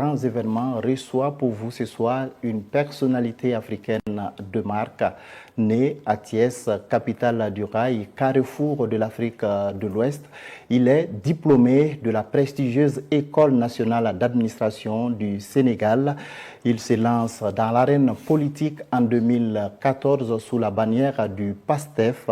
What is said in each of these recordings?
grands événements reçoit pour vous ce soir une personnalité africaine de marque, née à Thiès, capitale du rail, carrefour de l'Afrique de l'Ouest. Il est diplômé de la prestigieuse École nationale d'administration du Sénégal. Il se lance dans l'arène politique en 2014 sous la bannière du PASTEF,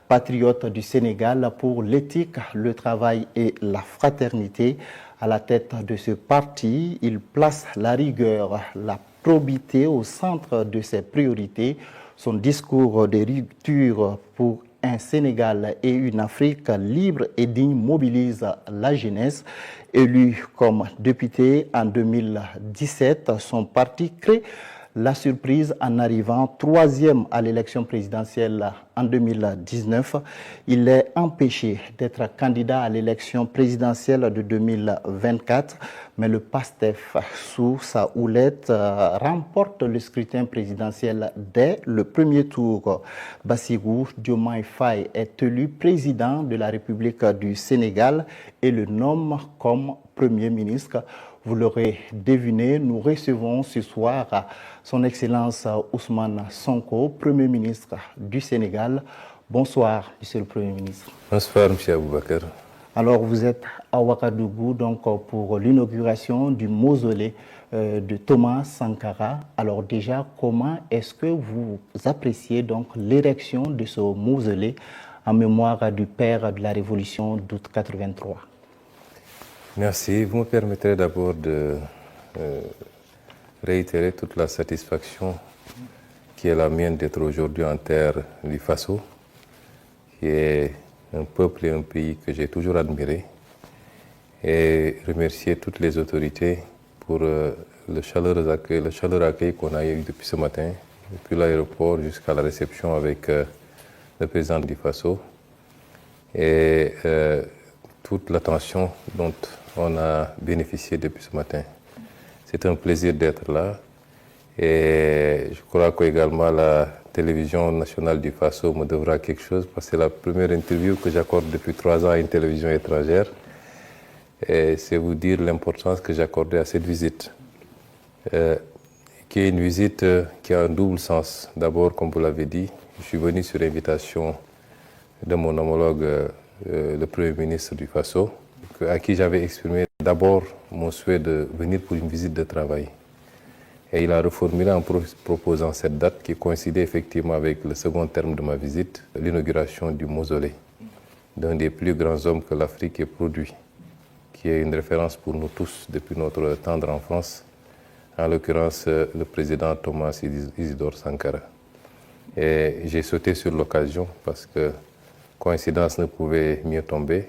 patriote du Sénégal pour l'éthique, le travail et la fraternité. À la tête de ce parti, il place la rigueur, la probité au centre de ses priorités. Son discours de rupture pour un Sénégal et une Afrique libre et digne mobilise la jeunesse. Élu comme député en 2017, son parti crée la surprise en arrivant troisième à l'élection présidentielle en 2019. Il est empêché d'être candidat à l'élection présidentielle de 2024, mais le PASTEF, sous sa houlette, remporte le scrutin présidentiel dès le premier tour. Bassirou Diomaye Faye est élu président de la République du Sénégal et le nomme comme Premier ministre. Vous l'aurez deviné, nous recevons ce soir son Excellence Ousmane Sonko, Premier ministre du Sénégal. Bonsoir, Monsieur le Premier ministre. Bonsoir, M. Aboubakar. Alors, vous êtes à Ouagadougou donc, pour l'inauguration du mausolée de Thomas Sankara. Alors déjà, comment est-ce que vous appréciez donc l'érection de ce mausolée en mémoire du père de la Révolution d'août 83? Merci. Vous me permettrez d'abord de réitérer toute la satisfaction qui est la mienne d'être aujourd'hui en terre du Faso, qui est un peuple et un pays que j'ai toujours admiré, et remercier toutes les autorités pour le chaleureux accueil qu'on a eu depuis ce matin, depuis l'aéroport jusqu'à la réception avec le président du Faso, et toute l'attention dont on a bénéficié depuis ce matin. C'est un plaisir d'être là et je crois qu'également la télévision nationale du Faso me devra quelque chose parce que c'est la première interview que j'accorde depuis 3 ans à une télévision étrangère et c'est vous dire l'importance que j'accordais à cette visite qui est une visite qui a un double sens. D'abord, comme vous l'avez dit, je suis venu sur invitation de mon homologue le Premier ministre du Faso, à qui j'avais exprimé d'abord mon souhait de venir pour une visite de travail. Et il a reformulé en proposant cette date qui coïncidait effectivement avec le second terme de ma visite, l'inauguration du mausolée d'un des plus grands hommes que l'Afrique ait produit, qui est une référence pour nous tous depuis notre tendre enfance, en l'occurrence le président Thomas Isidore Sankara. Et j'ai sauté sur l'occasion parce que coïncidence ne pouvait mieux tomber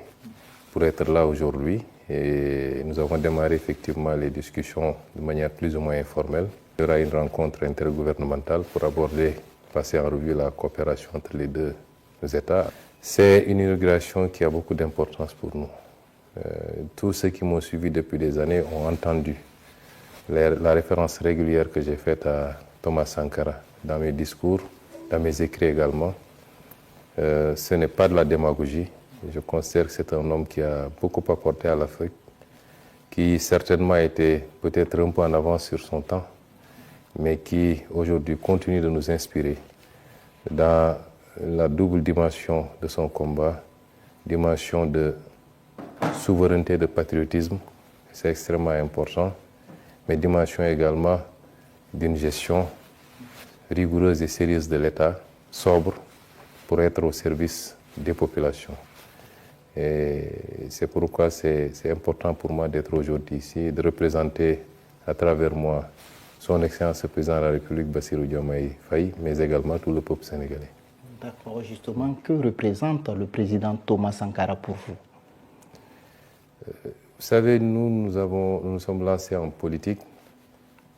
pour être là aujourd'hui. Et nous avons démarré effectivement les discussions de manière plus ou moins informelle. Il y aura une rencontre intergouvernementale pour aborder, passer en revue la coopération entre les deux États. C'est une inauguration qui a beaucoup d'importance pour nous. Tous ceux qui m'ont suivi depuis des années ont entendu la référence régulière que j'ai faite à Thomas Sankara dans mes discours, dans mes écrits également. Ce n'est pas de la démagogie. Je considère que c'est un homme qui a beaucoup apporté à l'Afrique, qui certainement était peut-être un peu en avance sur son temps, mais qui aujourd'hui continue de nous inspirer dans la double dimension de son combat, dimension de souveraineté, de patriotisme, c'est extrêmement important, mais dimension également d'une gestion rigoureuse et sérieuse de l'État, sobre, pour être au service des populations. Et c'est pourquoi c'est important pour moi d'être aujourd'hui ici et de représenter à travers moi son Excellence le Président de la République, Bassirou Diomaye Faye, mais également tout le peuple sénégalais. D'accord, justement, que représente le président Thomas Sankara pour vous? Vous savez, nous nous sommes lancés en politique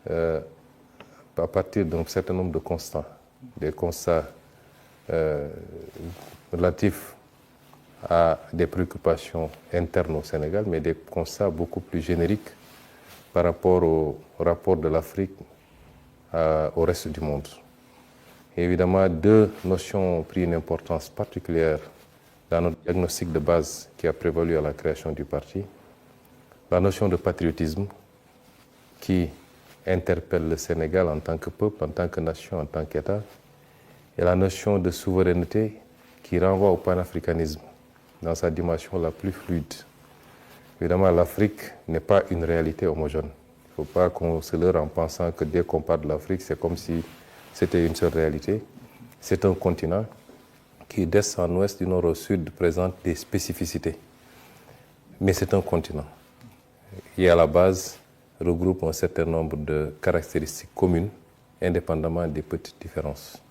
à partir d'un certain nombre de constats, des constats relatifs à des préoccupations internes au Sénégal, mais des constats beaucoup plus génériques par rapport au rapport de l'Afrique au reste du monde. Et évidemment, deux notions ont pris une importance particulière dans notre diagnostic de base qui a prévalu à la création du parti. La notion de patriotisme, qui interpelle le Sénégal en tant que peuple, en tant que nation, en tant qu'État, et la notion de souveraineté qui renvoie au panafricanisme dans sa dimension la plus fluide. Évidemment, l'Afrique n'est pas une réalité homogène. Il ne faut pas qu'on se leurre en pensant que dès qu'on parle de l'Afrique, c'est comme si c'était une seule réalité. C'est un continent qui, d'est en ouest, du nord au sud, présente des spécificités. Mais c'est un continent qui, à la base, regroupe un certain nombre de caractéristiques communes, indépendamment des petites différences.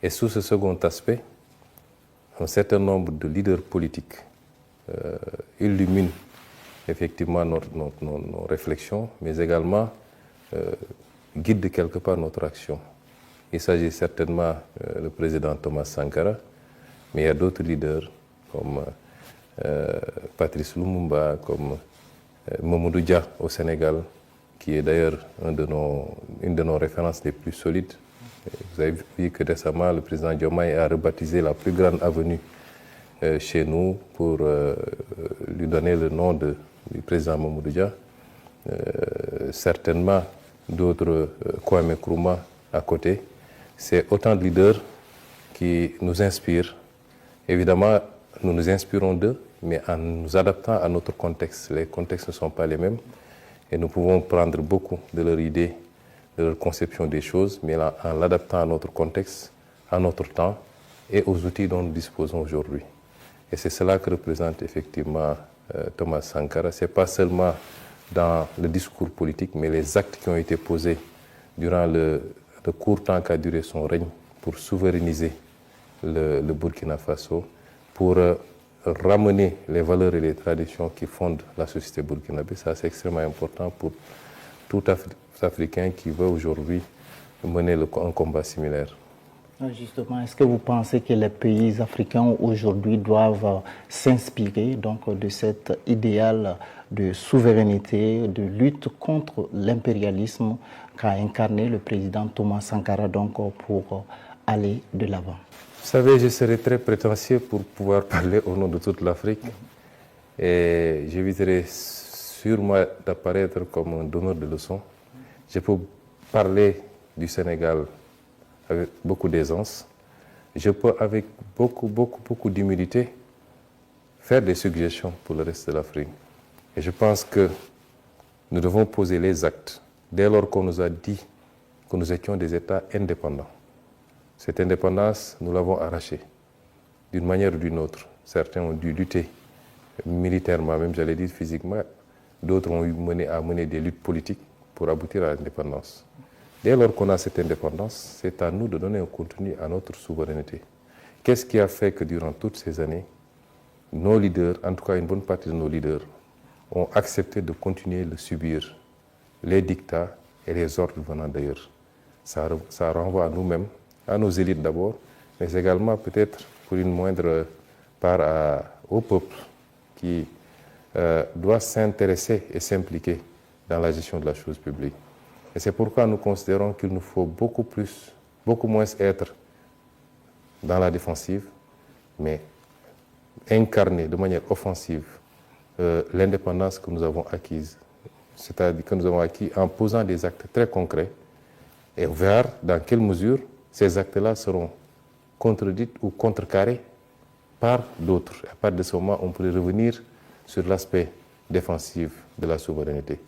Et sous ce second aspect, un certain nombre de leaders politiques illuminent effectivement nos réflexions, mais également guident quelque part notre action. Il s'agit certainement du président Thomas Sankara, mais il y a d'autres leaders comme Patrice Lumumba, comme Mamadou Dia au Sénégal, qui est d'ailleurs une de nos références les plus solides. Vous avez vu que récemment, le président Diomaye a rebaptisé la plus grande avenue chez nous pour lui donner le nom du président Mamadou Dia. Certainement d'autres, Kwame Nkrumah à côté. C'est autant de leaders qui nous inspirent. Évidemment, nous nous inspirons d'eux, mais en nous adaptant à notre contexte. Les contextes ne sont pas les mêmes et nous pouvons prendre beaucoup de leurs idées, de leur conception des choses, mais en l'adaptant à notre contexte, à notre temps et aux outils dont nous disposons aujourd'hui. Et c'est cela que représente effectivement Thomas Sankara. Ce n'est pas seulement dans le discours politique, mais les actes qui ont été posés durant le court temps qu'a duré son règne pour souverainiser le Burkina Faso, pour ramener les valeurs et les traditions qui fondent la société burkinabé. Ça, c'est extrêmement important pour tout Africain qui veut aujourd'hui mener un combat similaire. Justement, est-ce que vous pensez que les pays africains aujourd'hui doivent s'inspirer donc de cet idéal de souveraineté, de lutte contre l'impérialisme qu'a incarné le président Thomas Sankara donc pour aller de l'avant? Vous savez, je serais très prétentieux pour pouvoir parler au nom de toute l'Afrique et j'éviterai sûrement d'apparaître comme un donneur de leçons. Je peux parler du Sénégal avec beaucoup d'aisance. Je peux, avec beaucoup d'humilité, faire des suggestions pour le reste de l'Afrique. Et je pense que nous devons poser les actes dès lors qu'on nous a dit que nous étions des États indépendants. Cette indépendance, nous l'avons arrachée d'une manière ou d'une autre. Certains ont dû lutter militairement, même j'allais dire physiquement. D'autres ont eu à mener des luttes politiques pour aboutir à l'indépendance. Dès lors qu'on a cette indépendance, c'est à nous de donner un contenu à notre souveraineté. Qu'est-ce qui a fait que durant toutes ces années, nos leaders, en tout cas une bonne partie de nos leaders, ont accepté de continuer de subir les dictats et les ordres venant d'ailleurs? Ça renvoie à nous-mêmes, à nos élites d'abord, mais également peut-être pour une moindre part au peuple qui doit s'intéresser et s'impliquer dans la gestion de la chose publique. Et c'est pourquoi nous considérons qu'il nous faut beaucoup moins être dans la défensive, mais incarner de manière offensive l'indépendance que nous avons acquise, c'est-à-dire que nous avons acquis en posant des actes très concrets et voir dans quelle mesure ces actes-là seront contredits ou contrecarrés par d'autres. À partir de ce moment, on pourrait revenir sur l'aspect défensif de la souveraineté.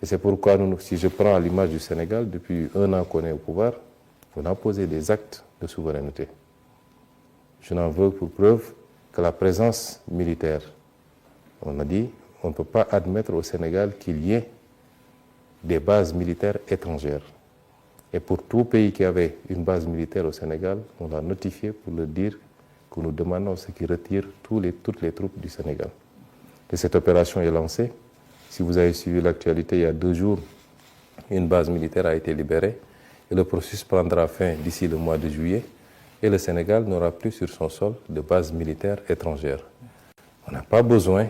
Et c'est pourquoi, si je prends l'image du Sénégal, depuis 1 an qu'on est au pouvoir, on a posé des actes de souveraineté. Je n'en veux pour preuve que la présence militaire. On a dit on ne peut pas admettre au Sénégal qu'il y ait des bases militaires étrangères. Et pour tout pays qui avait une base militaire au Sénégal, on l'a notifié pour le dire que nous demandons ce qui retire toutes les troupes du Sénégal. Et cette opération est lancée. Si vous avez suivi l'actualité, il y a 2 jours, une base militaire a été libérée et le processus prendra fin d'ici le mois de juillet et le Sénégal n'aura plus sur son sol de base militaire étrangère. On n'a pas besoin,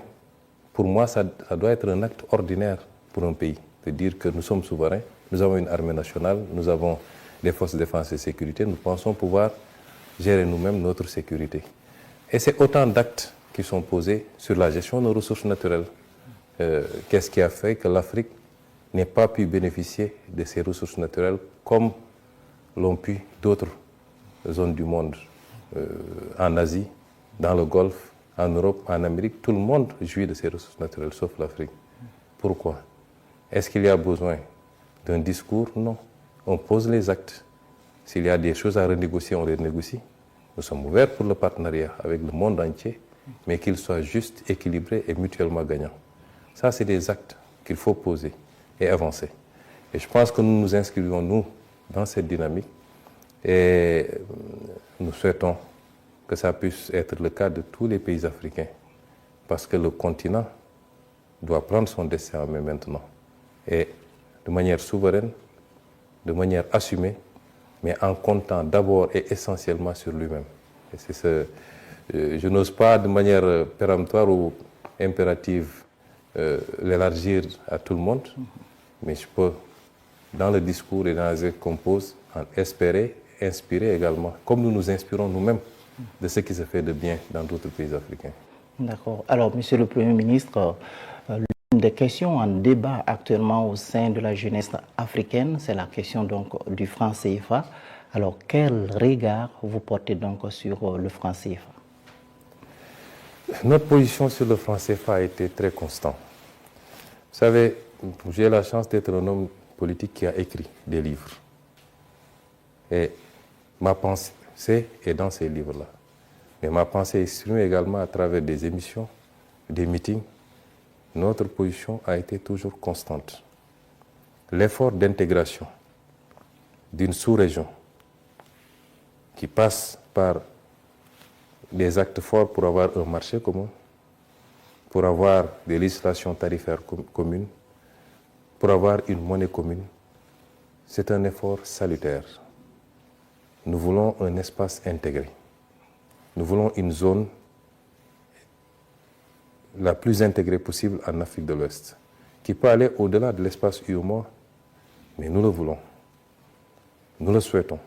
pour moi ça doit être un acte ordinaire pour un pays, de dire que nous sommes souverains, nous avons une armée nationale, nous avons des forces de défense et de sécurité, nous pensons pouvoir gérer nous-mêmes notre sécurité. Et c'est autant d'actes qui sont posés sur la gestion de nos ressources naturelles. Qu'est-ce qui a fait que l'Afrique n'ait pas pu bénéficier de ces ressources naturelles comme l'ont pu d'autres zones du monde, en Asie, dans le Golfe, en Europe, en Amérique. Tout le monde jouit de ces ressources naturelles, sauf l'Afrique. Pourquoi? Est-ce qu'il y a besoin d'un discours? Non. On pose les actes. S'il y a des choses à renégocier, on les négocie. Nous sommes ouverts pour le partenariat avec le monde entier, mais qu'il soit juste, équilibré et mutuellement gagnant. Ça, c'est des actes qu'il faut poser et avancer. Et je pense que nous nous inscrivons, nous, dans cette dynamique et nous souhaitons que ça puisse être le cas de tous les pays africains parce que le continent doit prendre son destin en main maintenant et de manière souveraine, de manière assumée, mais en comptant d'abord et essentiellement sur lui-même. Et c'est ce, je n'ose pas de manière péremptoire ou impérative l'élargir à tout le monde, mais je peux, dans le discours et dans les actes qu'on pose, en espérer, inspirer également, comme nous nous inspirons nous-mêmes de ce qui se fait de bien dans d'autres pays africains. D'accord. Alors, Monsieur le Premier ministre, l'une des questions en débat actuellement au sein de la jeunesse africaine, c'est la question donc du franc CFA. Alors, quel regard vous portez donc sur le franc CFA? Notre position sur le franc CFA a été très constante. Vous savez, j'ai la chance d'être un homme politique qui a écrit des livres. Et ma pensée est dans ces livres-là. Mais ma pensée est exprimée également à travers des émissions, des meetings. Notre position a été toujours constante. L'effort d'intégration d'une sous-région qui passe par des actes forts pour avoir un marché commun, pour avoir des législations tarifaires communes, pour avoir une monnaie commune, c'est un effort salutaire. Nous voulons un espace intégré. Nous voulons une zone la plus intégrée possible en Afrique de l'Ouest, qui peut aller au-delà de l'espace UEMOA, mais nous le voulons. Nous le souhaitons.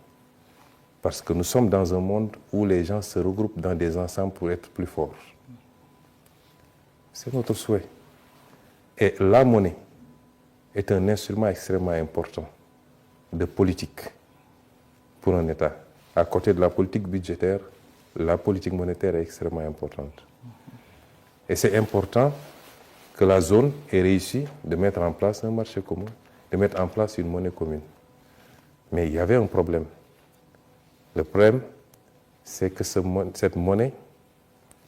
Parce que nous sommes dans un monde où les gens se regroupent dans des ensembles pour être plus forts. C'est notre souhait. Et la monnaie est un instrument extrêmement important de politique pour un État. À côté de la politique budgétaire, la politique monétaire est extrêmement importante. Et c'est important que la zone ait réussi de mettre en place un marché commun, de mettre en place une monnaie commune. Mais il y avait un problème. Le problème, c'est que cette monnaie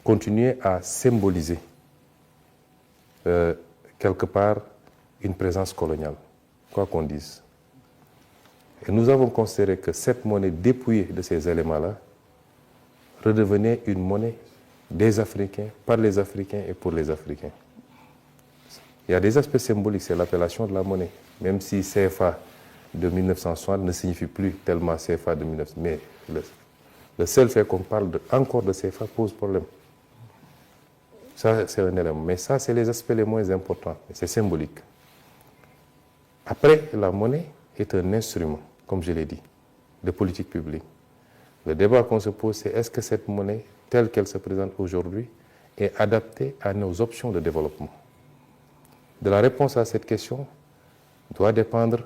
continuait à symboliser quelque part une présence coloniale, quoi qu'on dise. Et nous avons considéré que cette monnaie dépouillée de ces éléments-là redevenait une monnaie des Africains, par les Africains et pour les Africains. Il y a des aspects symboliques, c'est l'appellation de la monnaie, même si CFA de 1960 ne signifie plus tellement CFA de 1960. Mais le seul fait qu'on parle encore de CFA pose problème. Ça, c'est un élément. Mais ça, c'est les aspects les moins importants. C'est symbolique. Après, la monnaie est un instrument, comme je l'ai dit, de politique publique. Le débat qu'on se pose, c'est est-ce que cette monnaie, telle qu'elle se présente aujourd'hui, est adaptée à nos options de développement? De la réponse à cette question doit dépendre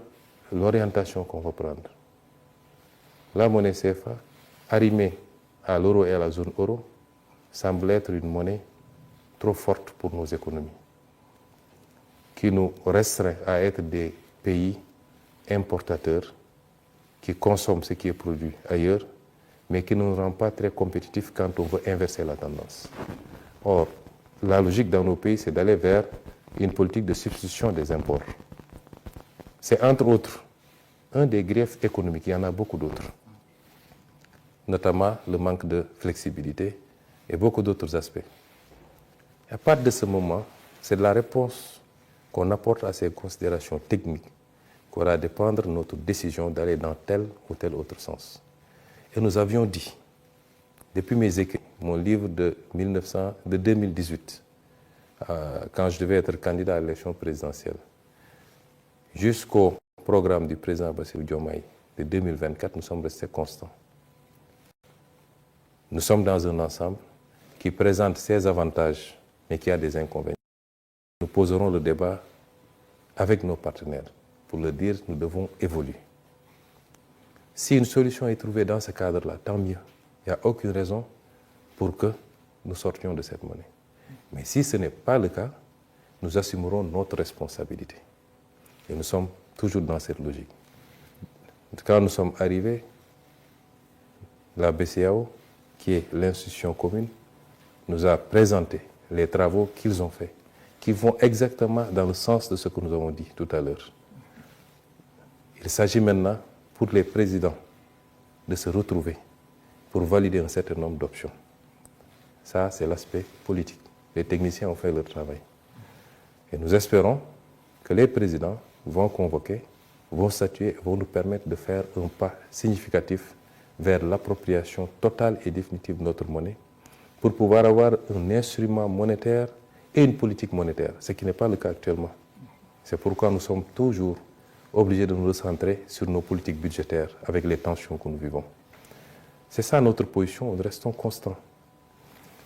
l'orientation qu'on va prendre. La monnaie CFA, arrimée à l'euro et à la zone euro, semble être une monnaie trop forte pour nos économies, qui nous restreint à être des pays importateurs qui consomment ce qui est produit ailleurs, mais qui ne nous rend pas très compétitifs quand on veut inverser la tendance. Or, la logique dans nos pays, c'est d'aller vers une politique de substitution des imports. C'est entre autres un des griefs économiques, il y en a beaucoup d'autres, notamment le manque de flexibilité et beaucoup d'autres aspects. À partir de ce moment, c'est de la réponse qu'on apporte à ces considérations techniques qu'on va dépendre de notre décision d'aller dans tel ou tel autre sens. Et nous avions dit, depuis mes écrits, mon livre de 2018, quand je devais être candidat à l'élection présidentielle, jusqu'au programme du président Bassirou Diomaye de 2024, nous sommes restés constants. Nous sommes dans un ensemble qui présente ses avantages, mais qui a des inconvénients. Nous poserons le débat avec nos partenaires pour leur dire nous devons évoluer. Si une solution est trouvée dans ce cadre-là, tant mieux. Il n'y a aucune raison pour que nous sortions de cette monnaie. Mais si ce n'est pas le cas, nous assumerons notre responsabilité. Et nous sommes toujours dans cette logique. Quand nous sommes arrivés, la BCEAO, qui est l'institution commune, nous a présenté les travaux qu'ils ont faits, qui vont exactement dans le sens de ce que nous avons dit tout à l'heure. Il s'agit maintenant pour les présidents de se retrouver pour valider un certain nombre d'options. Ça, c'est l'aspect politique. Les techniciens ont fait leur travail. Et nous espérons que les présidents vont convoquer, vont statuer, vont nous permettre de faire un pas significatif vers l'appropriation totale et définitive de notre monnaie pour pouvoir avoir un instrument monétaire et une politique monétaire, ce qui n'est pas le cas actuellement. C'est pourquoi nous sommes toujours obligés de nous recentrer sur nos politiques budgétaires avec les tensions que nous vivons. C'est ça notre position, nous restons constants.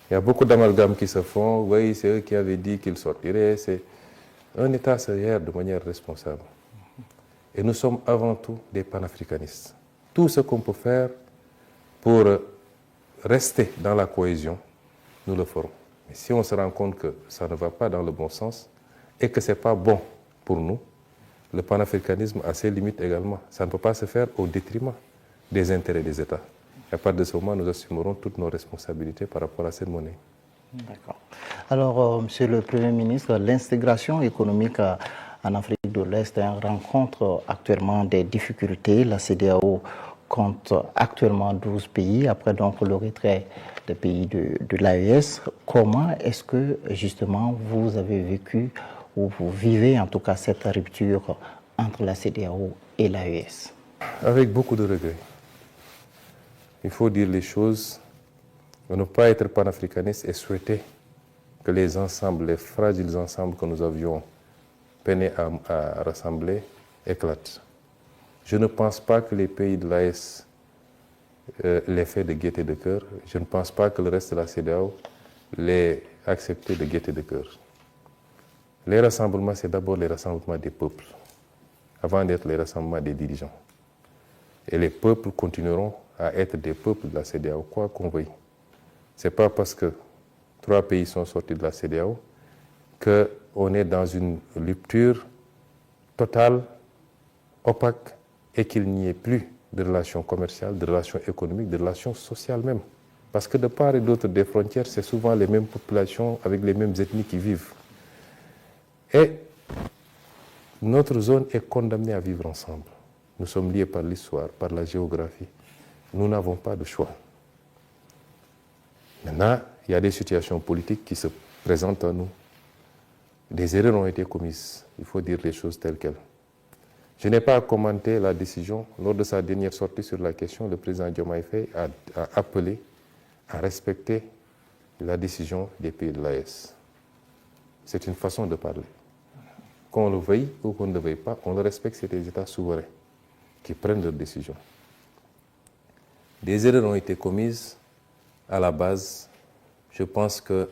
Il y a beaucoup d'amalgames qui se font, oui, c'est eux qui avaient dit qu'ils sortiraient. Un État se gère de manière responsable. Et nous sommes avant tout des panafricanistes. Tout ce qu'on peut faire pour rester dans la cohésion, nous le ferons. Mais si on se rend compte que ça ne va pas dans le bon sens et que ce n'est pas bon pour nous, le panafricanisme a ses limites également. Ça ne peut pas se faire au détriment des intérêts des États. Et à partir de ce moment, nous assumerons toutes nos responsabilités par rapport à cette monnaie. D'accord. Alors, Monsieur le Premier ministre, l'intégration économique en Afrique de l'Est rencontre actuellement des difficultés. La CEDEAO compte actuellement 12 pays, après donc le retrait des pays de l'AES. Comment est-ce que justement vous avez vécu ou vous vivez en tout cas cette rupture entre la CEDEAO et l'AES? Avec beaucoup de regrets. Il faut dire les choses, ne pas être panafricaniste et souhaiter que les ensembles, les fragiles ensembles que nous avions peiné à rassembler éclatent. Je ne pense pas que les pays de l'AES l'aient fait de gaieté de cœur. Je ne pense pas que le reste de la CEDEAO l'ait accepté de gaieté de cœur. Les rassemblements, c'est d'abord les rassemblements des peuples, avant d'être les rassemblements des dirigeants. Et les peuples continueront à être des peuples de la CEDEAO, quoi qu'on veuille. Ce n'est pas parce que 3 pays sont sortis de la CEDEAO qu'on est dans une rupture totale, opaque, et qu'il n'y ait plus de relations commerciales, de relations économiques, de relations sociales même. Parce que de part et d'autre des frontières, c'est souvent les mêmes populations avec les mêmes ethnies qui vivent. Et notre zone est condamnée à vivre ensemble. Nous sommes liés par l'histoire, par la géographie. Nous n'avons pas de choix. Maintenant, il y a des situations politiques qui se présentent à nous. Des erreurs ont été commises. Il faut dire les choses telles quelles. Je n'ai pas commenté la décision. Lors de sa dernière sortie sur la question, le président Diomaye Faye a appelé à respecter la décision des pays de l'AES. C'est une façon de parler. Qu'on le veuille ou qu'on ne le veuille pas, on le respecte, c'est des États souverains qui prennent leurs décisions. Des erreurs ont été commises à la base, je pense que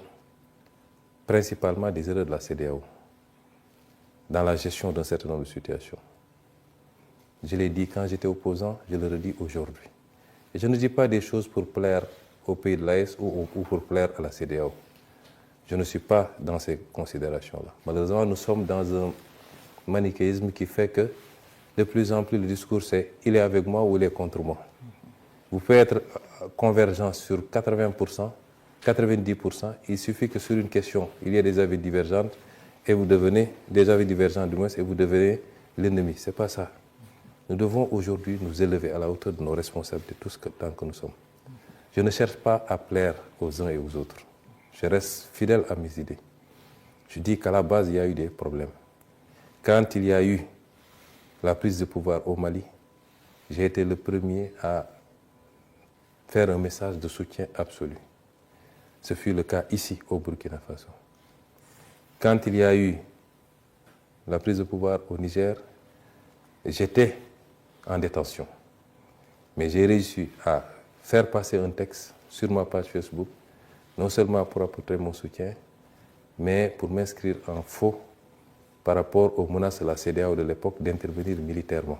principalement des erreurs de la CEDEAO dans la gestion d'un certain nombre de situations. Je l'ai dit quand j'étais opposant, je le redis aujourd'hui. Et je ne dis pas des choses pour plaire aux pays de l'AES ou pour plaire à la CEDEAO. Je ne suis pas dans ces considérations-là. Malheureusement, nous sommes dans un manichéisme qui fait que de plus en plus le discours c'est « il est avec moi ou il est contre moi ». Vous pouvez être convergent sur 80%, 90%, il suffit que sur une question, il y ait des avis divergents et vous devenez, des avis divergents du moins, et vous devenez l'ennemi. Ce n'est pas ça. Nous devons aujourd'hui nous élever à la hauteur de nos responsabilités, tout ce tant que nous sommes. Je ne cherche pas à plaire aux uns et aux autres. Je reste fidèle à mes idées. Je dis qu'à la base, il y a eu des problèmes. Quand il y a eu la prise de pouvoir au Mali, j'ai été le premier à faire un message de soutien absolu. Ce fut le cas ici, au Burkina Faso. Quand il y a eu la prise de pouvoir au Niger, j'étais en détention. Mais j'ai réussi à faire passer un texte sur ma page Facebook, non seulement pour apporter mon soutien, mais pour m'inscrire en faux par rapport aux menaces de la CEDEAO de l'époque d'intervenir militairement.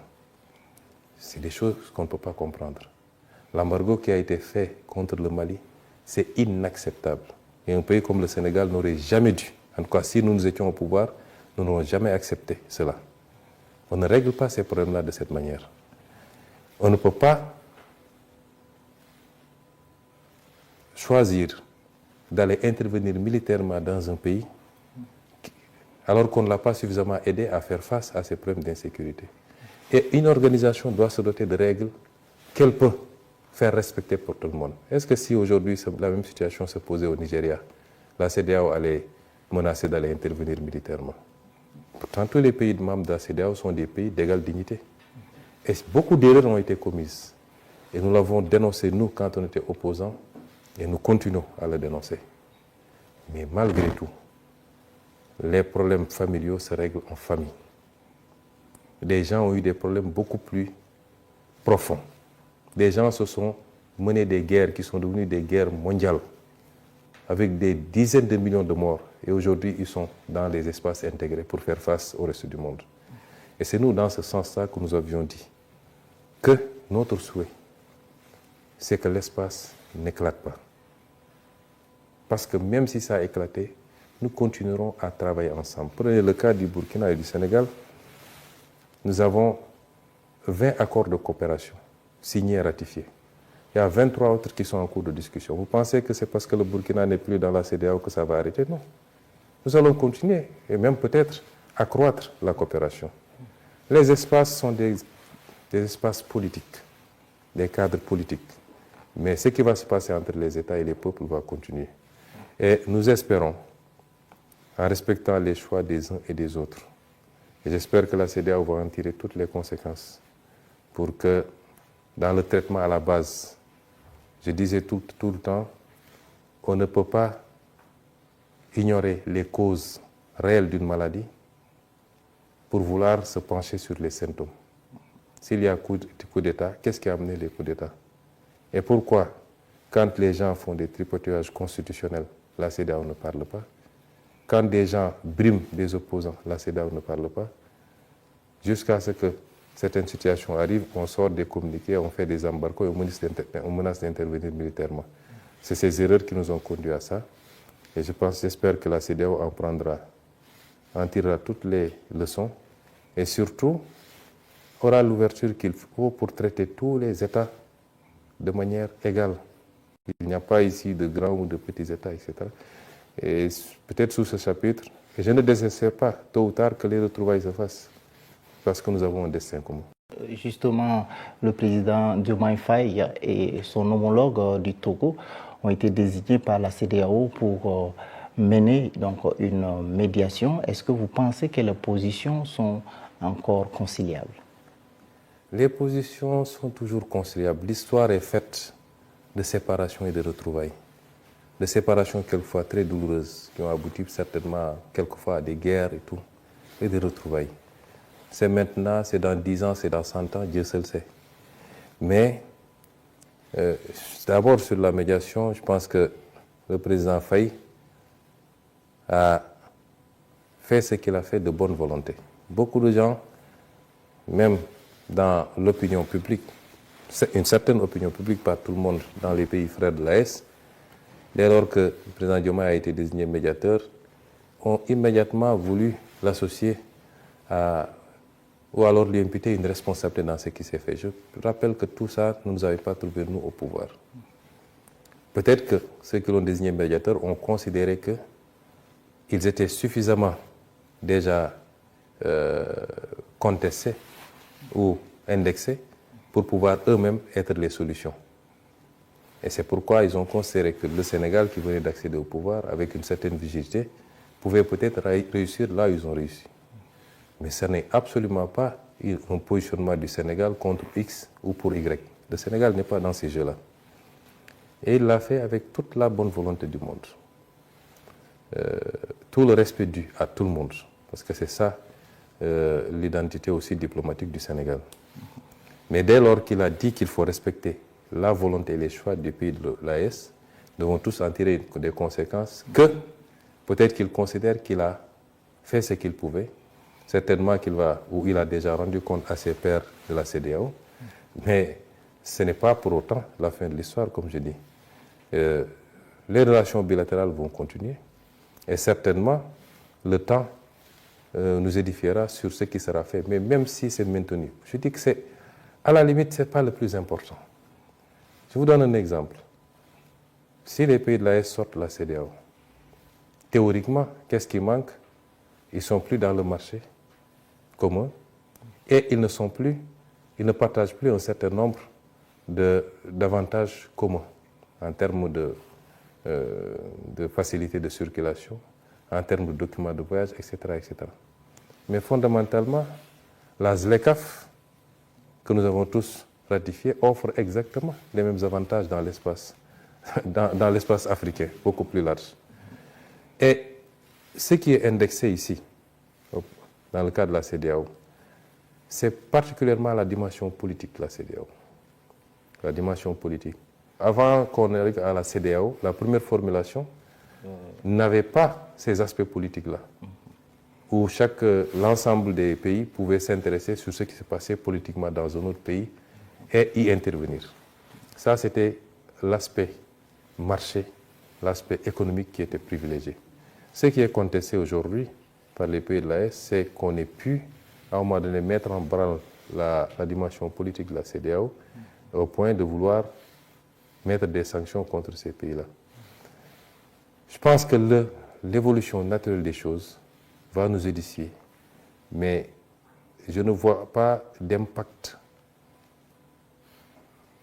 C'est des choses qu'on ne peut pas comprendre. L'embargo qui a été fait contre le Mali, c'est inacceptable. Et un pays comme le Sénégal n'aurait jamais dû, en tout cas si nous étions au pouvoir, nous n'aurions jamais accepté cela. On ne règle pas ces problèmes-là de cette manière. On ne peut pas choisir d'aller intervenir militairement dans un pays alors qu'on ne l'a pas suffisamment aidé à faire face à ces problèmes d'insécurité. Et une organisation doit se doter de règles qu'elle peut faire respecter pour tout le monde. Est-ce que si aujourd'hui la même situation se posait au Nigeria, la CEDEAO allait menacer d'aller intervenir militairement? Pourtant, tous les pays membres de la CEDEAO sont des pays d'égale dignité. Et beaucoup d'erreurs ont été commises. Et nous l'avons dénoncé, nous, quand on était opposants, et nous continuons à le dénoncer. Mais malgré tout, les problèmes familiaux se règlent en famille. Des gens ont eu des problèmes beaucoup plus profonds. Des gens se sont menés des guerres qui sont devenues des guerres mondiales, avec des dizaines de millions de morts. Et aujourd'hui, ils sont dans les espaces intégrés pour faire face au reste du monde. Et c'est nous, dans ce sens-là, que nous avions dit que notre souhait, c'est que l'espace n'éclate pas. Parce que même si ça a éclaté, nous continuerons à travailler ensemble. Prenez le cas du Burkina et du Sénégal. Nous avons 20 accords de coopération signés et ratifiés. Il y a 23 autres qui sont en cours de discussion. Vous pensez que c'est parce que le Burkina n'est plus dans la CEDEAO que ça va arrêter? Non. Nous allons continuer et même peut-être accroître la coopération. Les espaces sont des espaces politiques, des cadres politiques. Mais ce qui va se passer entre les États et les peuples va continuer. Et nous espérons, en respectant les choix des uns et des autres, et j'espère que la CEDEAO va en tirer toutes les conséquences pour que, dans le traitement à la base, je disais tout le temps, on ne peut pas ignorer les causes réelles d'une maladie pour vouloir se pencher sur les symptômes. S'il y a coup d'État, qu'est-ce qui a amené les coups d'État? Et pourquoi, quand les gens font des tripotages constitutionnels, la CEDEAO ne parle pas? Quand des gens briment des opposants, la CEDEAO ne parle pas? Jusqu'à ce que certaines situations arrivent, on sort des communiqués, on fait des embargos et on menace d'intervenir militairement. C'est ces erreurs qui nous ont conduits à ça. Et j'espère que la CEDEAO en tirera toutes les leçons et surtout aura l'ouverture qu'il faut pour traiter tous les États de manière égale. Il n'y a pas ici de grands ou de petits États, etc. Et peut-être sous ce chapitre, et je ne désespère pas, tôt ou tard, que les retrouvailles se fassent, parce que nous avons un destin commun. Justement, le président Diomaye Faye et son homologue du Togo ont été désignés par la CEDEAO pour mener donc une médiation. Est-ce que vous pensez que les positions sont encore conciliables? Les positions sont toujours conciliables. L'histoire est faite de séparation et de retrouvailles. De séparations quelquefois très douloureuses, qui ont abouti certainement quelquefois à des guerres et tout, et de retrouvailles. C'est maintenant, c'est dans 10 ans, c'est dans 100 ans, Dieu seul sait. Mais d'abord sur la médiation, je pense que le président Faye a fait ce qu'il a fait de bonne volonté. Beaucoup de gens, même dans l'opinion publique, une certaine opinion publique, pas tout le monde dans les pays frères de l'AES, dès lors que le président Diomaye a été désigné médiateur, ont immédiatement voulu l'associer ou alors lui imputer une responsabilité dans ce qui s'est fait. Je rappelle que tout ça ne nous avait pas trouvé, nous, au pouvoir. Peut-être que ceux qui l'ont désigné médiateur ont considéré qu'ils étaient suffisamment déjà contestés ou indexés pour pouvoir eux-mêmes être les solutions. Et c'est pourquoi ils ont considéré que le Sénégal, qui venait d'accéder au pouvoir avec une certaine vigilité, pouvait peut-être réussir là où ils ont réussi. Mais ce n'est absolument pas un positionnement du Sénégal contre X ou pour Y. Le Sénégal n'est pas dans ces jeux-là. Et il l'a fait avec toute la bonne volonté du monde. Tout le respect dû à tout le monde. Parce que c'est ça l'identité aussi diplomatique du Sénégal. Mais dès lors qu'il a dit qu'il faut respecter la volonté et les choix du pays de l'AES, nous devons tous en tirer des conséquences que peut-être qu'il considère qu'il a fait ce qu'il pouvait, Certainement il a déjà rendu compte à ses pairs de la CEDEAO, mais ce n'est pas pour autant la fin de l'histoire, comme je dis. Les relations bilatérales vont continuer et certainement le temps nous édifiera sur ce qui sera fait, mais même si c'est maintenu. Je dis que à la limite, ce n'est pas le plus important. Je vous donne un exemple. Si les pays de l'AES sortent de la CEDEAO, théoriquement, qu'est-ce qui manque? Ils ne sont plus dans le marché commun et ils ne partagent plus un certain nombre d'avantages communs en termes de facilité de circulation, en termes de documents de voyage, etc., etc. Mais fondamentalement, la ZLECAf, que nous avons tous ratifiée, offre exactement les mêmes avantages dans l'espace africain, beaucoup plus large. Et ce qui est indexé ici, dans le cas de la CEDEAO, c'est particulièrement la dimension politique de la CEDEAO. La dimension politique. Avant qu'on arrive à la CEDEAO, la première formulation n'avait pas ces aspects politiques-là, où l'ensemble des pays pouvait s'intéresser sur ce qui se passait politiquement dans un autre pays et y intervenir. Ça, c'était l'aspect marché, l'aspect économique qui était privilégié. Ce qui est contesté aujourd'hui par les pays de l'AES, c'est qu'on ait pu, à un moment donné, mettre en branle la dimension politique de la CEDEAO au point de vouloir mettre des sanctions contre ces pays-là. Je pense que l'évolution naturelle des choses va nous édifier, mais je ne vois pas d'impact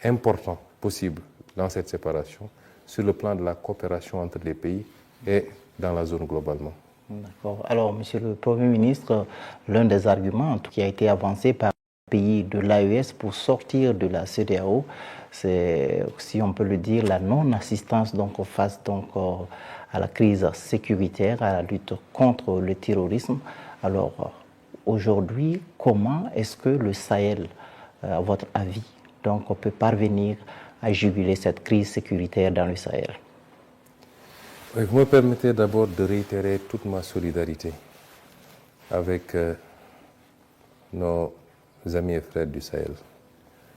important possible dans cette séparation sur le plan de la coopération entre les pays et dans la zone globalement. D'accord. Alors, Monsieur le Premier ministre, l'un des arguments qui a été avancé par les pays de l'AES pour sortir de la CEDEAO, c'est, si on peut le dire, la non-assistance face à la crise sécuritaire, à la lutte contre le terrorisme. Alors, aujourd'hui, comment est-ce que le Sahel, à votre avis, peut parvenir à juguler cette crise sécuritaire dans le Sahel? Vous me permettez d'abord de réitérer toute ma solidarité avec nos amis et frères du Sahel.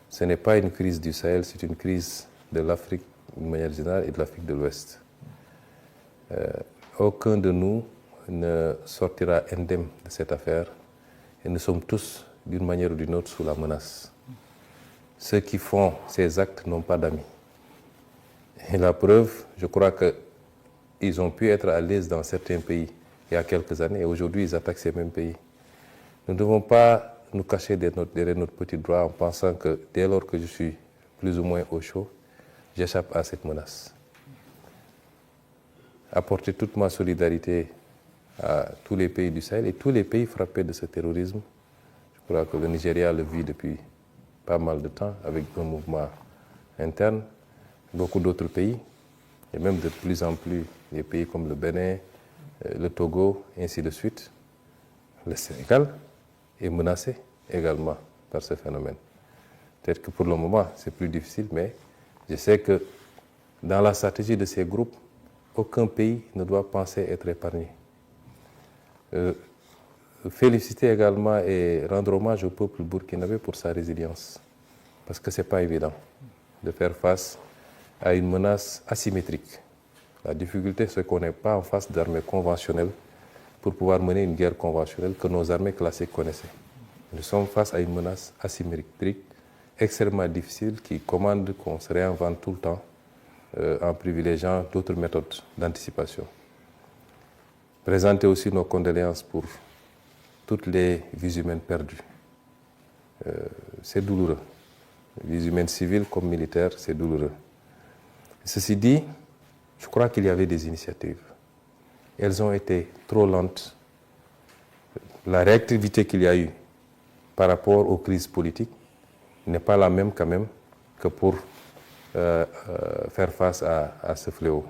Ce n'est pas une crise du Sahel, c'est une crise de l'Afrique de manière générale et de l'Afrique de l'Ouest. Aucun de nous ne sortira indemne de cette affaire et nous sommes tous, d'une manière ou d'une autre, sous la menace. Ceux qui font ces actes n'ont pas d'amis. Et la preuve, je crois qu'ils ont pu être à l'aise dans certains pays il y a quelques années et aujourd'hui ils attaquent ces mêmes pays. Nous ne devons pas nous cacher derrière notre petit droit en pensant que dès lors que je suis plus ou moins au chaud, j'échappe à cette menace. Apporter toute ma solidarité à tous les pays du Sahel et tous les pays frappés de ce terrorisme. Je crois que le Nigeria le vit depuis pas mal de temps avec un mouvement interne, beaucoup d'autres pays, et même de plus en plus des pays comme le Bénin, le Togo, et ainsi de suite. Le Sénégal est menacé également par ce phénomène. Peut-être que pour le moment, c'est plus difficile, mais je sais que dans la stratégie de ces groupes, aucun pays ne doit penser être épargné. Féliciter également et rendre hommage au peuple burkinabé pour sa résilience, parce que ce n'est pas évident de faire face à une menace asymétrique. La difficulté, c'est qu'on n'est pas en face d'armées conventionnelles pour pouvoir mener une guerre conventionnelle que nos armées classiques connaissaient. Nous sommes face à une menace asymétrique extrêmement difficile qui commande qu'on se réinvente tout le temps en privilégiant d'autres méthodes d'anticipation. Présenter aussi nos condoléances pour toutes les vies humaines perdues. C'est douloureux. Vies humaines civiles comme militaires, c'est douloureux. Ceci dit, je crois qu'il y avait des initiatives. Elles ont été trop lentes. La réactivité qu'il y a eu par rapport aux crises politiques n'est pas la même quand même que pour faire face à ce fléau.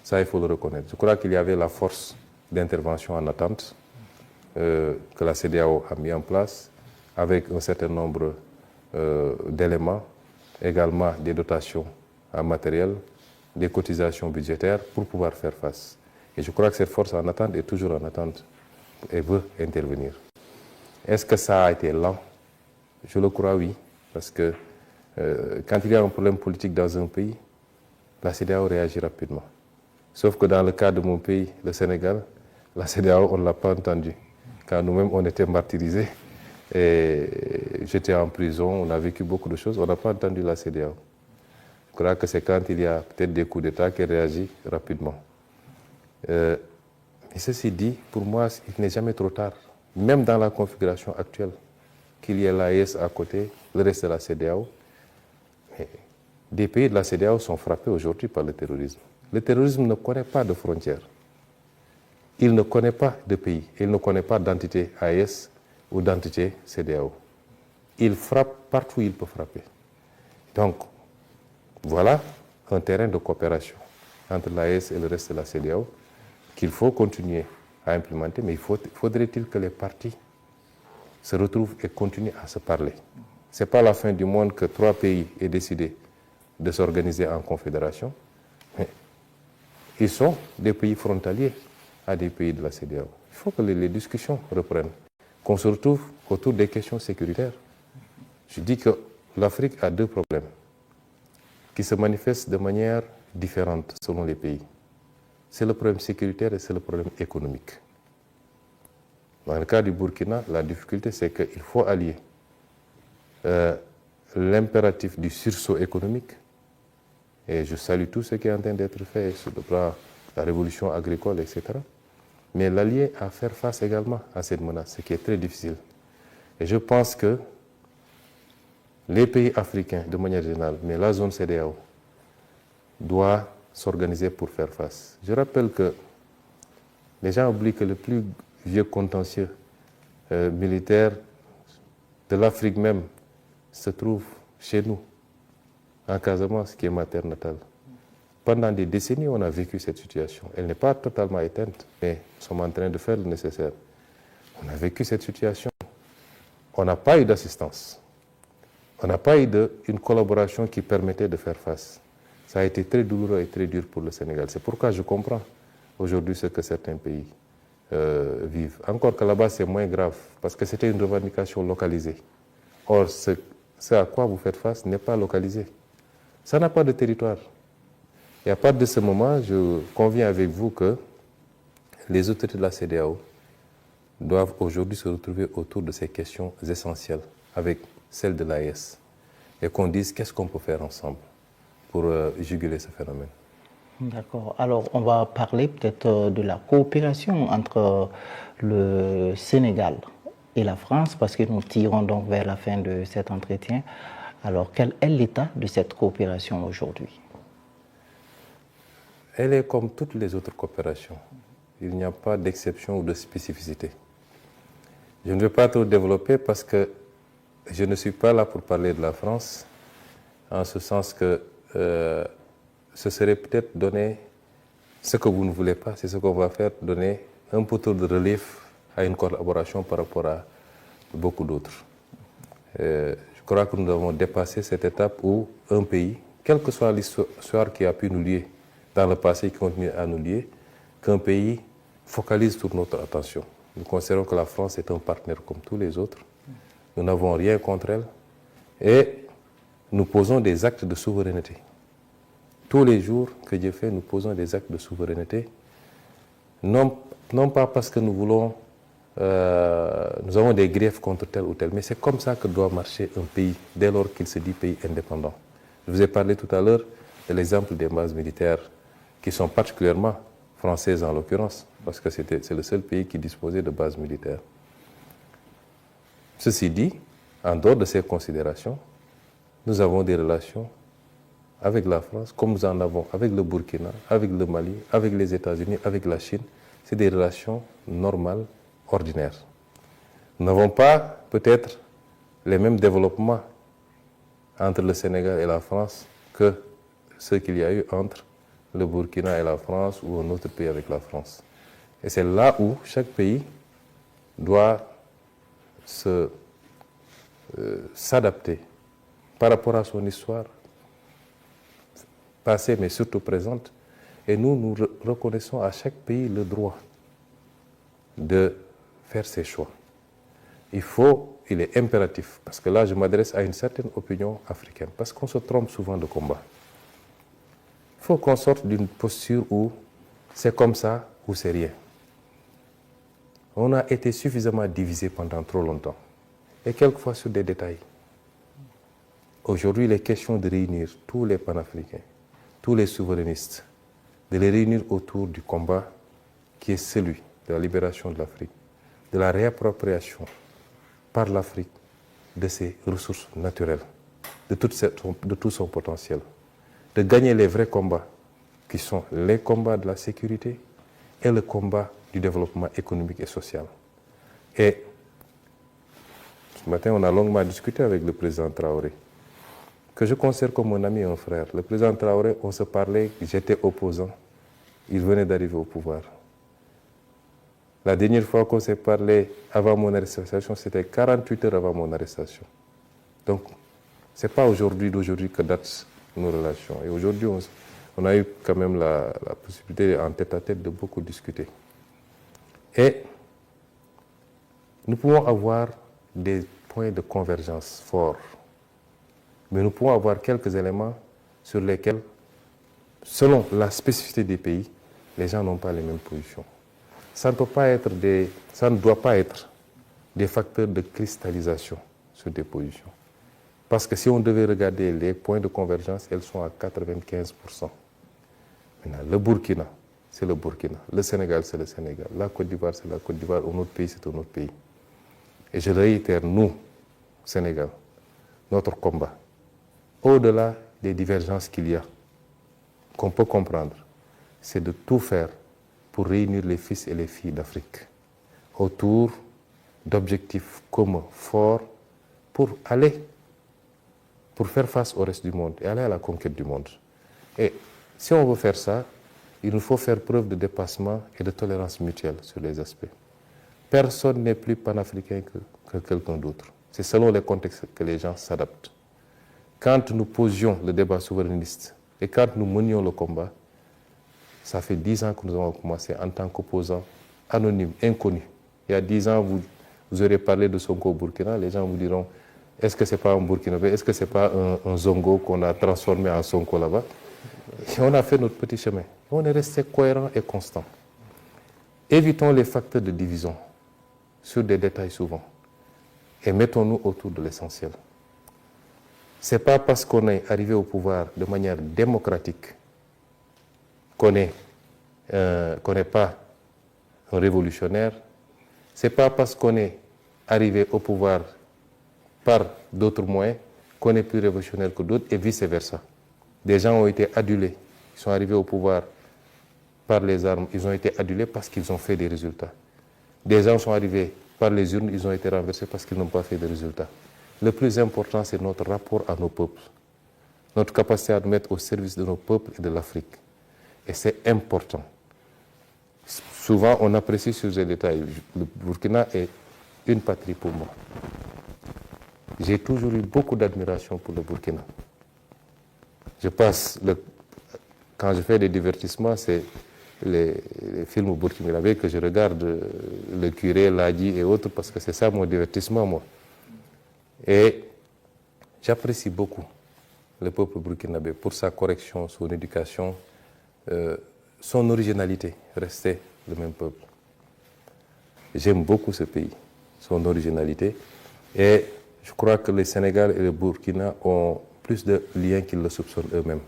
Ça, il faut le reconnaître. Je crois qu'il y avait la force d'intervention en attente que la CEDEAO a mis en place avec un certain nombre d'éléments, également des dotations en matériel, des cotisations budgétaires pour pouvoir faire face. Et je crois que cette force en attente est toujours en attente et veut intervenir. Est-ce que ça a été lent? Je le crois, oui. Parce que quand il y a un problème politique dans un pays, la CEDEAO réagit rapidement. Sauf que dans le cas de mon pays, le Sénégal, la CEDEAO, on ne l'a pas entendu. Quand nous-mêmes, on était martyrisés, et j'étais en prison, on a vécu beaucoup de choses, on n'a pas entendu la CEDEAO. Je crois que c'est quand il y a peut-être des coups d'État qu'elle réagit rapidement. Mais ceci dit, pour moi, il n'est jamais trop tard, même dans la configuration actuelle, qu'il y ait l'AES à côté, le reste de la CEDEAO. Mais des pays de la CEDEAO sont frappés aujourd'hui par le terrorisme. Le terrorisme ne connaît pas de frontières. Il ne connaît pas de pays. Il ne connaît pas d'entité AES ou d'entité CEDEAO. Il frappe partout où il peut frapper. Donc, voilà un terrain de coopération entre l'AES et le reste de la CEDEAO qu'il faut continuer à implémenter, mais faudrait-il que les partis se retrouvent et continuent à se parler. Ce n'est pas la fin du monde que 3 pays aient décidé de s'organiser en confédération, mais ils sont des pays frontaliers à des pays de la CEDEAO. Il faut que les discussions reprennent, qu'on se retrouve autour des questions sécuritaires. Je dis que l'Afrique a 2 problèmes qui se manifestent de manière différente selon les pays. C'est le problème sécuritaire et c'est le problème économique. Dans le cas du Burkina, la difficulté, c'est qu'il faut allier l'impératif du sursaut économique, et je salue tout ce qui est en train d'être fait sur le plan de la révolution agricole, etc., mais l'allier à faire face également à cette menace, ce qui est très difficile. Et je pense que les pays africains, de manière générale, mais la zone CEDEAO, doit s'organiser pour faire face. Je rappelle que les gens oublient que le plus vieux contentieux militaire de l'Afrique même se trouve chez nous, en Casamance, qui est ma terre natale. Pendant des décennies, on a vécu cette situation. Elle n'est pas totalement éteinte, mais nous sommes en train de faire le nécessaire. On a vécu cette situation. On n'a pas eu d'assistance. On n'a pas eu une collaboration qui permettait de faire face. Ça a été très douloureux et très dur pour le Sénégal. C'est pourquoi je comprends aujourd'hui ce que certains pays vivent. Encore que là-bas, c'est moins grave, parce que c'était une revendication localisée. Or, ce à quoi vous faites face n'est pas localisé. Ça n'a pas de territoire. Et à partir de ce moment, je conviens avec vous que les autorités de la CEDEAO doivent aujourd'hui se retrouver autour de ces questions essentielles, avec celle de l'AES, et qu'on dise qu'est-ce qu'on peut faire ensemble pour juguler ce phénomène. D'accord. Alors, on va parler peut-être de la coopération entre le Sénégal et la France, parce que nous tirons donc vers la fin de cet entretien. Alors, quel est l'état de cette coopération aujourd'hui? Elle est comme toutes les autres coopérations. Il n'y a pas d'exception ou de spécificité. Je ne vais pas trop développer parce que je ne suis pas là pour parler de la France, en ce sens que ce serait peut-être donner ce que vous ne voulez pas, c'est ce qu'on va faire, donner un peu de relief à une collaboration par rapport à beaucoup d'autres. Je crois que nous avons dépassé cette étape où un pays, quelle que soit l'histoire qui a pu nous lier dans le passé, qui continue à nous lier, qu'un pays focalise toute notre attention. Nous considérons que la France est un partenaire comme tous les autres. Nous n'avons rien contre elle et nous posons des actes de souveraineté. Tous les jours que Dieu fait, nous posons des actes de souveraineté, non pas parce que nous voulons, nous avons des griefs contre tel ou tel, mais c'est comme ça que doit marcher un pays dès lors qu'il se dit pays indépendant. Je vous ai parlé tout à l'heure de l'exemple des bases militaires qui sont particulièrement françaises en l'occurrence, parce que c'est le seul pays qui disposait de bases militaires. Ceci dit, en dehors de ces considérations, nous avons des relations avec la France, comme nous en avons avec le Burkina, avec le Mali, avec les États-Unis, avec la Chine. C'est des relations normales, ordinaires. Nous n'avons pas peut-être les mêmes développements entre le Sénégal et la France que ceux qu'il y a eu entre le Burkina et la France ou un autre pays avec la France. Et c'est là où chaque pays doit s'adapter par rapport à son histoire passée, mais surtout présente. Et nous reconnaissons à chaque pays le droit de faire ses choix. il est impératif, parce que là je m'adresse à une certaine opinion africaine, parce qu'on se trompe souvent de combat. Il faut qu'on sorte d'une posture où c'est comme ça ou c'est rien. On a été suffisamment divisé pendant trop longtemps, et quelquefois sur des détails. Aujourd'hui, il est question de réunir tous les panafricains, tous les souverainistes, de les réunir autour du combat qui est celui de la libération de l'Afrique, de la réappropriation par l'Afrique de ses ressources naturelles, de tout son potentiel, de gagner les vrais combats qui sont les combats de la sécurité et le combat du développement économique et social. Et ce matin, on a longuement discuté avec le président Traoré, que je considère comme mon ami et un frère. Le président Traoré, on se parlait, j'étais opposant, il venait d'arriver au pouvoir. La dernière fois qu'on s'est parlé avant mon arrestation, c'était 48 heures avant mon arrestation. Donc, ce n'est pas d'aujourd'hui que datent nos relations. Et aujourd'hui, on a eu quand même la possibilité, en tête-à-tête, de beaucoup discuter. Et nous pouvons avoir des points de convergence forts, mais nous pouvons avoir quelques éléments sur lesquels, selon la spécificité des pays, les gens n'ont pas les mêmes positions. Ça ne doit pas être des facteurs de cristallisation sur des positions. Parce que si on devait regarder les points de convergence, elles sont à 95%. Maintenant, le Burkina, c'est le Burkina. Le Sénégal, c'est le Sénégal. La Côte d'Ivoire, c'est la Côte d'Ivoire. Un autre pays, c'est un autre pays. Et je réitère, nous, Sénégal, notre combat, au-delà des divergences qu'il y a, qu'on peut comprendre, c'est de tout faire pour réunir les fils et les filles d'Afrique autour d'objectifs communs, forts, pour faire face au reste du monde et aller à la conquête du monde. Et si on veut faire ça, il nous faut faire preuve de dépassement et de tolérance mutuelle sur les aspects. Personne n'est plus panafricain que quelqu'un d'autre. C'est selon les contextes que les gens s'adaptent. Quand nous posions le débat souverainiste et quand nous menions le combat, ça fait 10 ans que nous avons commencé en tant qu'opposants anonymes, inconnus. Il y a 10 ans, vous aurez parlé de Sonko au Burkina, les gens vous diront, est-ce que ce n'est pas un Burkinabé, est-ce que ce n'est pas un Zongo qu'on a transformé en Sonko là-bas? Et on a fait notre petit chemin. On est resté cohérent et constant. Évitons les facteurs de division sur des détails souvent et mettons-nous autour de l'essentiel. Ce n'est pas parce qu'on est arrivé au pouvoir de manière démocratique qu'on n'est pas un révolutionnaire. Ce n'est pas parce qu'on est arrivé au pouvoir par d'autres moyens qu'on est plus révolutionnaire que d'autres et vice-versa. Des gens ont été adulés, ils sont arrivés au pouvoir par les armes, ils ont été adulés parce qu'ils ont fait des résultats. Des gens sont arrivés par les urnes, ils ont été renversés parce qu'ils n'ont pas fait de résultats. Le plus important, c'est notre rapport à nos peuples, notre capacité à nous mettre au service de nos peuples et de l'Afrique. Et c'est important. Souvent, on apprécie sur ces détails. Le Burkina est une patrie pour moi. J'ai toujours eu beaucoup d'admiration pour le Burkina. Quand je fais des divertissements, c'est les films burkinabés que je regarde, le curé, l'Adi et autres, parce que c'est ça mon divertissement, moi. Et j'apprécie beaucoup le peuple burkinabé pour sa correction, son éducation, son originalité, rester le même peuple. J'aime beaucoup ce pays, son originalité, et je crois que le Sénégal et le Burkina ont plus de liens qu'ils le soupçonnent eux-mêmes.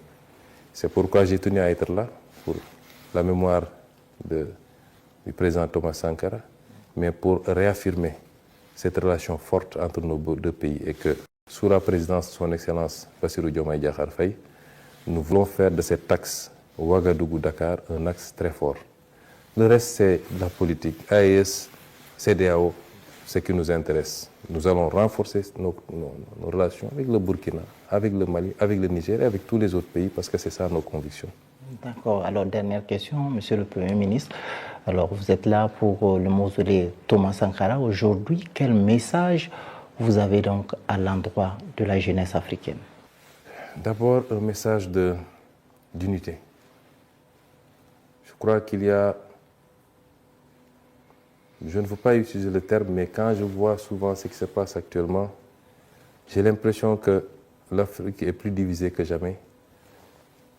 C'est pourquoi j'ai tenu à être là, pour la mémoire du président Thomas Sankara, mais pour réaffirmer cette relation forte entre nos deux pays et que, sous la présidence de son Excellence Bassirou Diomaye Diakhar Faye, nous voulons faire de cet axe Ouagadougou-Dakar un axe très fort. Le reste, c'est de la politique. AES, CEDEAO, ce qui nous intéresse. Nous allons renforcer nos relations avec le Burkina, avec le Mali, avec le Niger et avec tous les autres pays parce que c'est ça nos convictions. D'accord. Alors, dernière question, Monsieur le Premier ministre. Alors, vous êtes là pour le mausolée Thomas Sankara. Aujourd'hui, quel message vous avez donc à l'endroit de la jeunesse africaine? D'abord, un message d'unité. Je crois qu'il y a je ne veux pas utiliser le terme, mais quand je vois souvent ce qui se passe actuellement, j'ai l'impression que l'Afrique est plus divisée que jamais.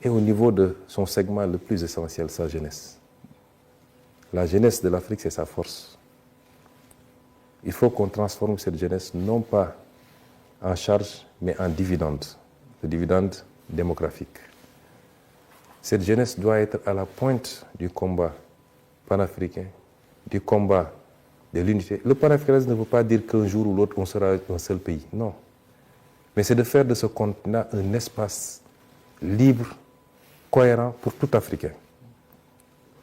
Et au niveau de son segment le plus essentiel, sa jeunesse. La jeunesse de l'Afrique, c'est sa force. Il faut qu'on transforme cette jeunesse non pas en charge, mais en dividende. Le dividende démographique. Cette jeunesse doit être à la pointe du combat panafricain, du combat de l'unité. Le panafricanisme ne veut pas dire qu'un jour ou l'autre, on sera un seul pays. Non. Mais c'est de faire de ce continent un espace libre, cohérent pour tout Africain.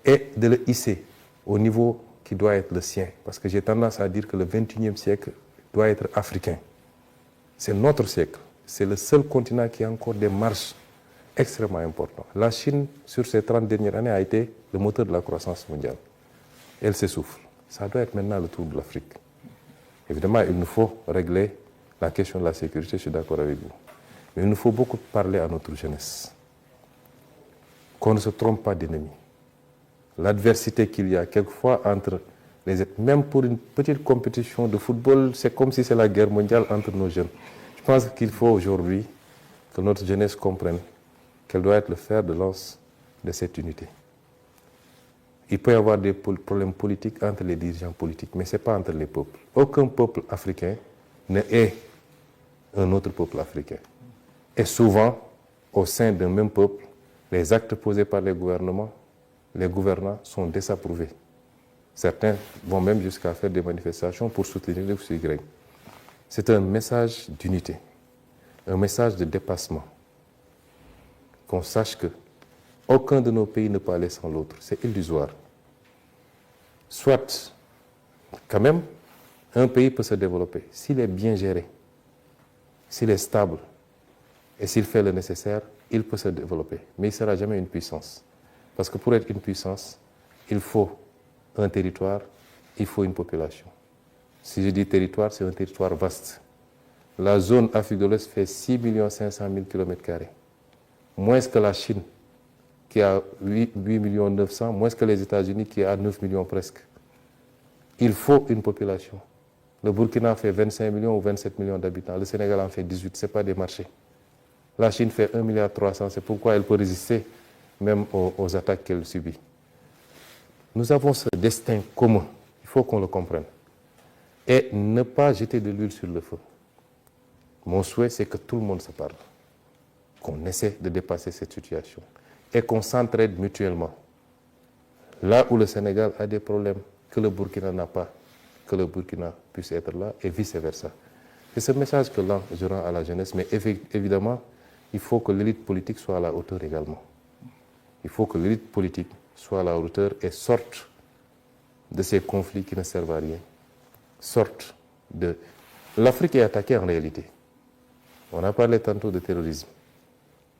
Et de le hisser au niveau qui doit être le sien. Parce que j'ai tendance à dire que le XXIe siècle doit être africain. C'est notre siècle. C'est le seul continent qui a encore des marges extrêmement importantes. La Chine, sur ces 30 dernières années, a été le moteur de la croissance mondiale. Elle s'essouffle. Ça doit être maintenant le tour de l'Afrique. Évidemment, il nous faut régler la question de la sécurité, je suis d'accord avec vous. Mais il nous faut beaucoup parler à notre jeunesse. Qu'on ne se trompe pas d'ennemis. L'adversité qu'il y a quelquefois entre les êtres, même pour une petite compétition de football, c'est comme si c'est la guerre mondiale entre nos jeunes. Je pense qu'il faut aujourd'hui que notre jeunesse comprenne qu'elle doit être le fer de lance de cette unité. Il peut y avoir des problèmes politiques entre les dirigeants politiques, mais ce n'est pas entre les peuples. Aucun peuple africain ne est un autre peuple africain. Et souvent, au sein d'un même peuple, les actes posés par les gouvernants sont désapprouvés. Certains vont même jusqu'à faire des manifestations pour soutenir X ou Y. C'est un message d'unité, un message de dépassement. Qu'on sache que aucun de nos pays ne peut aller sans l'autre. C'est illusoire. Soit, quand même, un pays peut se développer s'il est bien géré, s'il est stable et s'il fait le nécessaire, il peut se développer. Mais il ne sera jamais une puissance. Parce que pour être une puissance, il faut un territoire, il faut une population. Si je dis territoire, c'est un territoire vaste. La zone Afrique de l'Ouest fait 6 500 000 km². Moins que la Chine, qui a 8 900 000, moins que les États-Unis, qui a 9 millions presque. Il faut une population. Le Burkina fait 25 millions ou 27 millions d'habitants. Le Sénégal en fait 18, ce n'est pas des marchés. La Chine fait 1,3 milliard, c'est pourquoi elle peut résister même aux attaques qu'elle subit. Nous avons ce destin commun, il faut qu'on le comprenne. Et ne pas jeter de l'huile sur le feu. Mon souhait, c'est que tout le monde se parle, qu'on essaie de dépasser cette situation et qu'on s'entraide mutuellement. Là où le Sénégal a des problèmes que le Burkina n'a pas, que le Burkina puisse être là et vice-versa. C'est ce message que là, je rends à la jeunesse, mais évidemment, il faut que l'élite politique soit à la hauteur également. Il faut que l'élite politique soit à la hauteur et sorte de ces conflits qui ne servent à rien. Sorte de... L'Afrique est attaquée en réalité. On a parlé tantôt de terrorisme.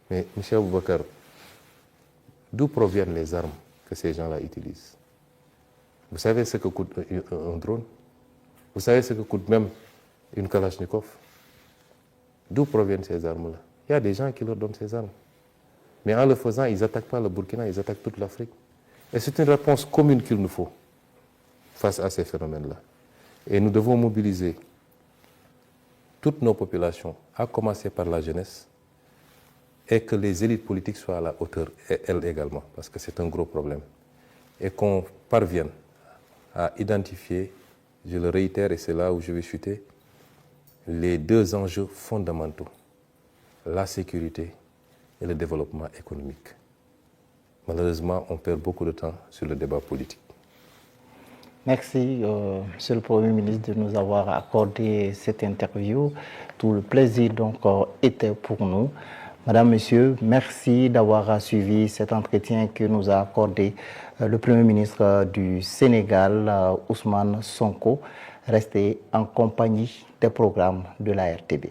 Mais, M. Aboubakar, d'où proviennent les armes que ces gens-là utilisent? Vous savez ce que coûte un drone? Vous savez ce que coûte même une Kalachnikov? D'où proviennent ces armes-là? Il y a des gens qui leur donnent ces armes. Mais en le faisant, ils n'attaquent pas le Burkina, ils attaquent toute l'Afrique. Et c'est une réponse commune qu'il nous faut face à ces phénomènes-là. Et nous devons mobiliser toutes nos populations, à commencer par la jeunesse, et que les élites politiques soient à la hauteur, et elles également, parce que c'est un gros problème. Et qu'on parvienne à identifier, je le réitère et c'est là où je vais chuter, les deux enjeux fondamentaux, la sécurité et le développement économique. Malheureusement, on perd beaucoup de temps sur le débat politique. Merci, Monsieur le Premier ministre, de nous avoir accordé cette interview. Tout le plaisir donc était pour nous. Madame, Monsieur, merci d'avoir suivi cet entretien que nous a accordé le Premier ministre du Sénégal, Ousmane Sonko. Restez en compagnie des programmes de la RTB.